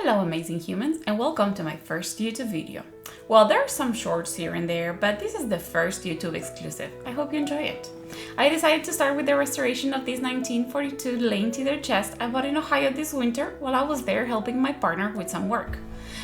Hello amazing humans and welcome to my first YouTube video. Well, there are some shorts here and there, but this is the first YouTube exclusive. I hope you enjoy it. I decided to start with the restoration of this 1942 Lane Cedar Chest I bought in Ohio this winter while I was there helping my partner with some work.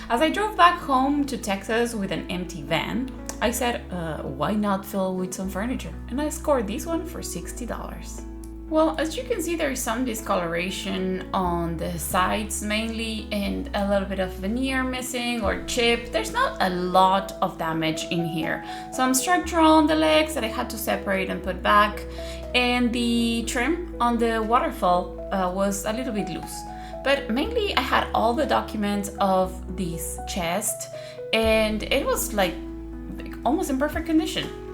As I drove back home to Texas with an empty van, I said, why not fill with some furniture? And I scored this one for $60. Well, as you can see, there is some discoloration on the sides mainly and a little bit of veneer missing or chip. There's not a lot of damage in here. Some structural on the legs that I had to separate and put back, and the trim on the waterfall was a little bit loose. But mainly I had all the documents of this chest and it was like almost in perfect condition.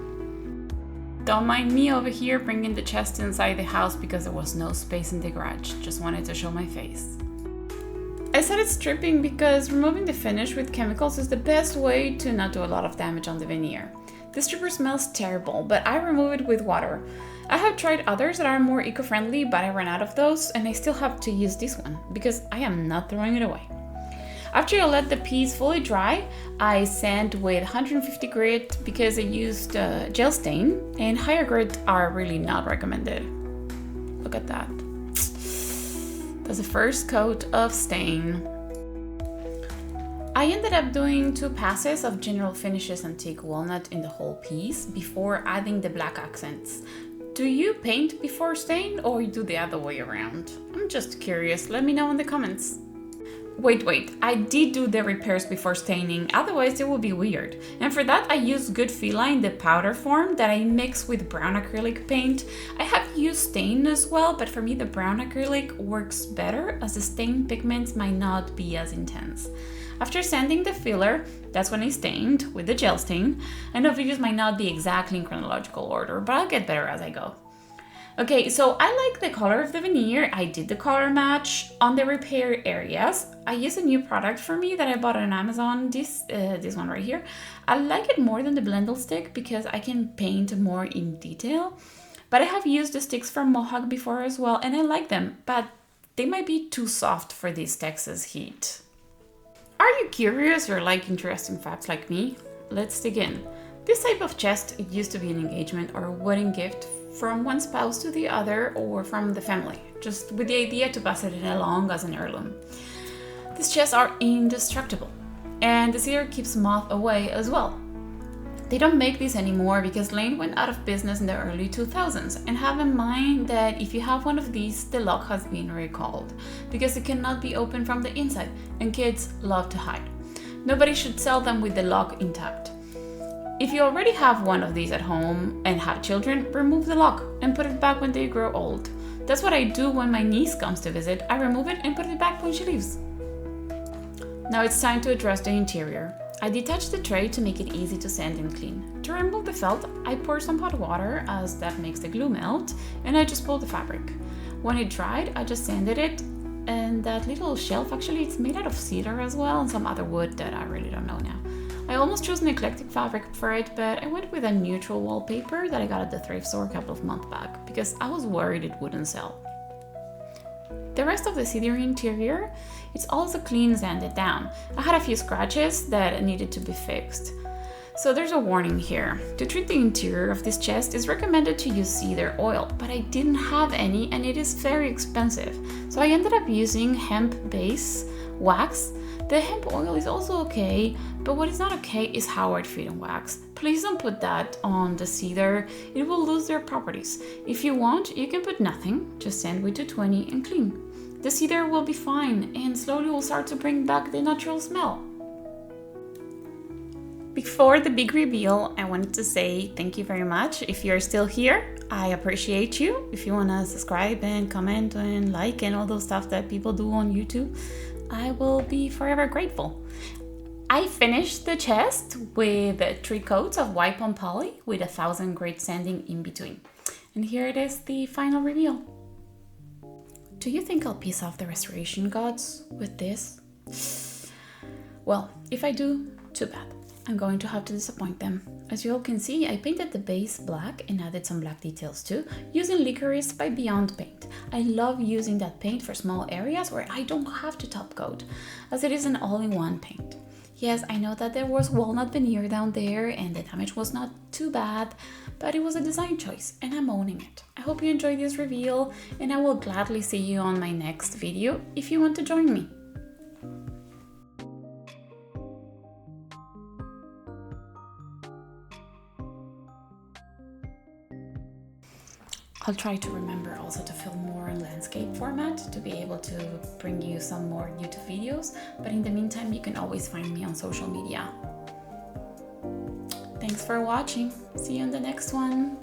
Don't mind me over here bringing the chest inside the house because there was no space in the garage. Just wanted to show my face. I started stripping because removing the finish with chemicals is the best way to not do a lot of damage on the veneer. The stripper smells terrible, but I remove it with water. I have tried others that are more eco-friendly, but I ran out of those and I still have to use this one because I am not throwing it away. After I let the piece fully dry, I sand with 150 grit because I used gel stain, and higher grit are really not recommended. Look at that. That's the first coat of stain. I ended up doing 2 passes of General Finishes Antique Walnut in the whole piece before adding the black accents. Do you paint before stain or you do the other way around? I'm just curious, let me know in the comments. Wait, I did do the repairs before staining, otherwise it would be weird. And for that I used Good Fila in the powder form that I mix with brown acrylic paint. I have used stain as well, but for me the brown acrylic works better as the stain pigments might not be as intense. After sanding the filler, that's when I stained with the gel stain. I know videos might not be exactly in chronological order, but I'll get better as I go. Okay, so I like the color of the veneer. I did the color match on the repair areas. I use a new product for me that I bought on Amazon, this one right here. I like it more than the Blendle stick because I can paint more in detail. But I have used the sticks from Mohawk before as well, and I like them, but they might be too soft for this Texas heat. Are you curious or like interesting facts like me? Let's dig in. This type of chest, it used to be an engagement or a wedding gift from one spouse to the other or from the family, just with the idea to pass it along as an heirloom. These chests are indestructible, and the cedar keeps moth away as well. They don't make these anymore because Lane went out of business in the early 2000s, and have in mind that if you have one of these, the lock has been recalled because it cannot be opened from the inside, and kids love to hide. Nobody should sell them with the lock intact. If you already have one of these at home and have children, remove the lock and put it back when they grow old. That's what I do when my niece comes to visit. I remove it and put it back when she leaves. Now it's time to address the interior. I detached the tray to make it easy to sand and clean. To remove the felt, I pour some hot water as that makes the glue melt, and I just pull the fabric. When it dried, I just sanded it, and that little shelf, actually it's made out of cedar as well and some other wood that I really don't know now. I almost chose an eclectic fabric for it, but I went with a neutral wallpaper that I got at the thrift store a couple of months back because I was worried it wouldn't sell. The rest of the cedar interior, it's also clean sanded down. I had a few scratches that needed to be fixed. So there's a warning here. To treat the interior of this chest, it's recommended to use cedar oil, but I didn't have any and it is very expensive. So I ended up using hemp base wax. The hemp oil is also okay, but what is not okay is Howard Freedom wax. Please don't put that on the cedar, it will lose their properties. If you want, you can put nothing, just sand with 220 and clean. The cedar will be fine and slowly will start to bring back the natural smell. Before the big reveal, I wanted to say thank you very much. If you're still here, I appreciate you. If you want to subscribe and comment and like and all those stuff that people do on YouTube, I will be forever grateful. I finished the chest with 3 coats of white pond poly with 1,000 grit sanding in between. And here it is, the final reveal. Do you think I'll piss off the restoration gods with this? Well, if I do, too bad. I'm going to have to disappoint them. As you all can see, I painted the base black and added some black details too, using Licorice by Beyond Paint. I love using that paint for small areas where I don't have to top coat, as it is an all-in-one paint. Yes, I know that there was walnut veneer down there and the damage was not too bad, but it was a design choice and I'm owning it. I hope you enjoyed this reveal and I will gladly see you on my next video if you want to join me. I'll try to remember also to film more in landscape format to be able to bring you some more YouTube videos, but in the meantime you can always find me on social media. Thanks for watching. See you in the next one.